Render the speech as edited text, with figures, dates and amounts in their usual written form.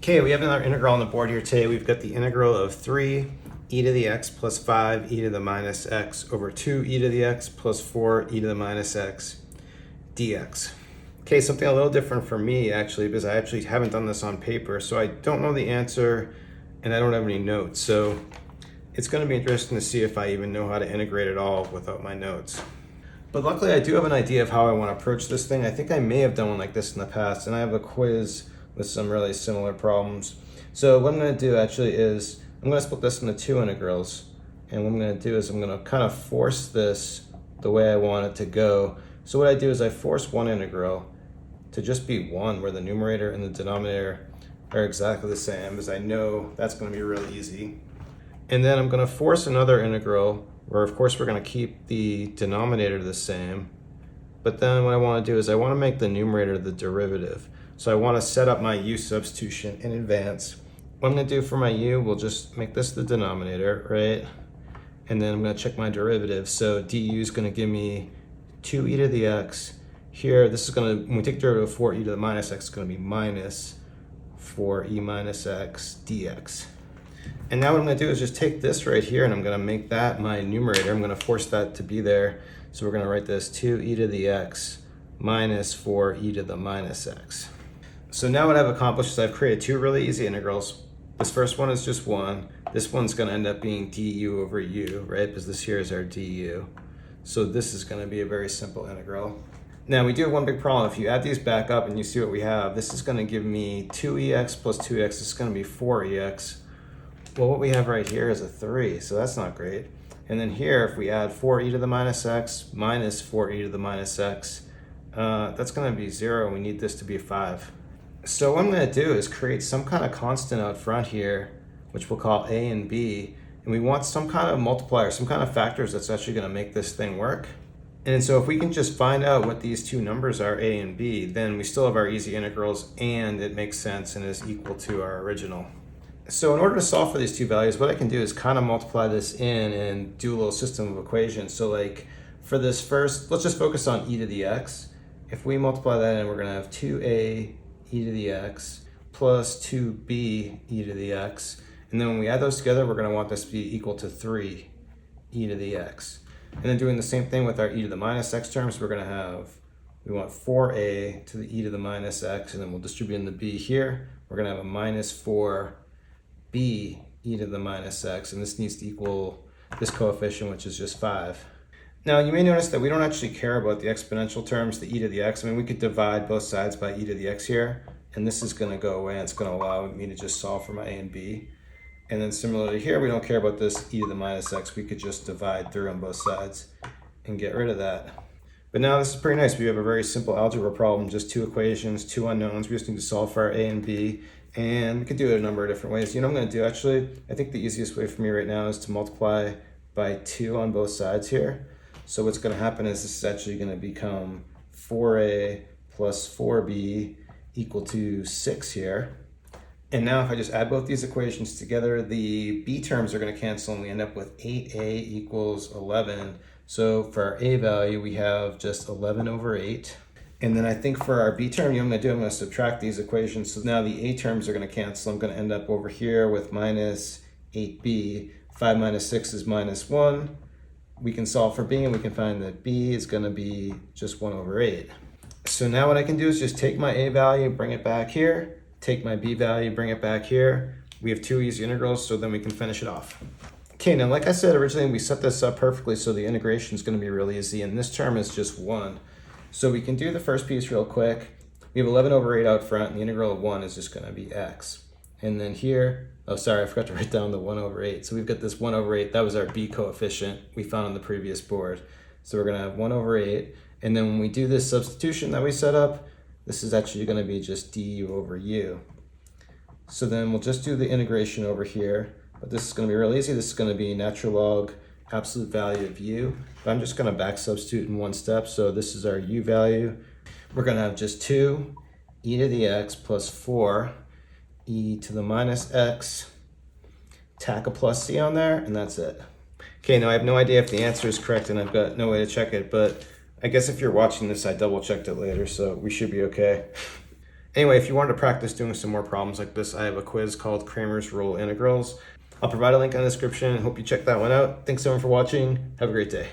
Okay, we have another integral on the board here today. We've got the integral of 3 e to the x plus 5 e to the minus x over 2 e to the x plus 4 e to the minus x dx. Okay, something a little different for me actually, because I actually haven't done this on paper, so I don't know the answer and I don't have any notes. So it's going to be interesting to see if I even know how to integrate it all without my notes. But luckily I do have an idea of how I want to approach this thing. I think I may have done one like this in the past, and I have a quiz with some really similar problems. So what I'm going to do actually is I'm going to split this into two integrals, and what I'm going to do is I'm going to kind of force this the way I want it to go. So what I do is I force one integral to just be 1, where the numerator and the denominator are exactly the same, because I know that's going to be really easy. And then I'm going to force another integral where of course we're going to keep the denominator the same, but then what I want to do is I want to make the numerator the derivative. So I want to set up my u substitution in advance. What I'm going to do for my u, we'll just make this the denominator, right? And then I'm going to check my derivative. So du is going to give me 2e to the x. Here, this is going to, when we take derivative of 4e to the minus x, it's going to be minus 4e minus x dx. And now what I'm going to do is just take this right here and I'm going to make that my numerator. I'm going to force that to be there. So we're going to write this 2e to the x minus 4e to the minus x. So now what I've accomplished is I've created two really easy integrals. This first one is just 1. This one's going to end up being du over u, right? Because this here is our du. So this is going to be a very simple integral. Now we do have one big problem. If you add these back up and you see what we have, this is going to give me 2ex plus 2x. This is going to be 4ex. Well, what we have right here is a 3, so that's not great. And then here, if we add 4e to the minus x minus 4e to the minus x, that's going to be 0. We need this to be 5. So what I'm going to do is create some kind of constant out front here, which we'll call a and b, and we want some kind of multiplier, some kind of factors that's actually going to make this thing work. And so if we can just find out what these two numbers are, a and b, then we still have our easy integrals and it makes sense and is equal to our original. So in order to solve for these two values, what I can do is kind of multiply this in and do a little system of equations. So like for this first, let's just focus on e to the x. If we multiply that in, we're going to have 2a e to the x plus 2b e to the x. And then when we add those together, we're going to want this to be equal to 3 e to the x. And then doing the same thing with our e to the minus x terms, we're going to have, we want 4a to the e to the minus x, and then we'll distribute in the b here. We're going to have a minus 4b e to the minus x, and this needs to equal this coefficient, which is just 5. Now you may notice that we don't actually care about the exponential terms, the e to the x. I mean, we could divide both sides by e to the x here, and this is going to go away, and it's going to allow me to just solve for my a and b. And then similarly here, we don't care about this e to the minus x. We could just divide through on both sides and get rid of that. But now this is pretty nice. We have a very simple algebra problem, just two equations, two unknowns. We just need to solve for our a and b. And we could do it a number of different ways. You know what I'm going to do actually? I think the easiest way for me right now is to multiply by 2 on both sides here. So what's going to happen is this is actually going to become 4a plus 4b equal to 6 here. And now if I just add both these equations together, the b terms are going to cancel and we end up with 8a equals 11. So for our a value, we have just 11 over 8. And then I think for our b term, I'm going to subtract these equations. So now the a terms are going to cancel. I'm going to end up over here with minus 8b. 5 minus 6 is minus 1. We can solve for b and we can find that b is going to be just 1 over 8. So now what I can do is just take my a value, bring it back here, take my b value, bring it back here. We have two easy integrals, so then we can finish it off. Okay, now like I said originally, we set this up perfectly so the integration is going to be really easy, and this term is just 1. So we can do the first piece real quick. We have 11 over 8 out front, and the integral of 1 is just going to be x. And then here, oh sorry, I forgot to write down the 1 over 8. So we've got this 1 over 8, that was our b coefficient we found on the previous board. So we're going to have 1 over 8, and then when we do this substitution that we set up, this is actually going to be just du over u. So then we'll just do the integration over here, but this is going to be real easy. This is going to be natural log absolute value of u. But I'm just going to back substitute in one step. So this is our u value. We're going to have just 2 e to the x plus 4 e to the minus x, tack a plus c on there, and that's it. Okay, now I have no idea if the answer is correct and I've got no way to check it, but I guess if you're watching this, I double checked it later, so we should be okay. Anyway, if you wanted to practice doing some more problems like this, I have a quiz called Kramer's Rule Integrals. I'll provide a link in the description. Hope you check that one out. Thanks everyone for watching. Have a great day.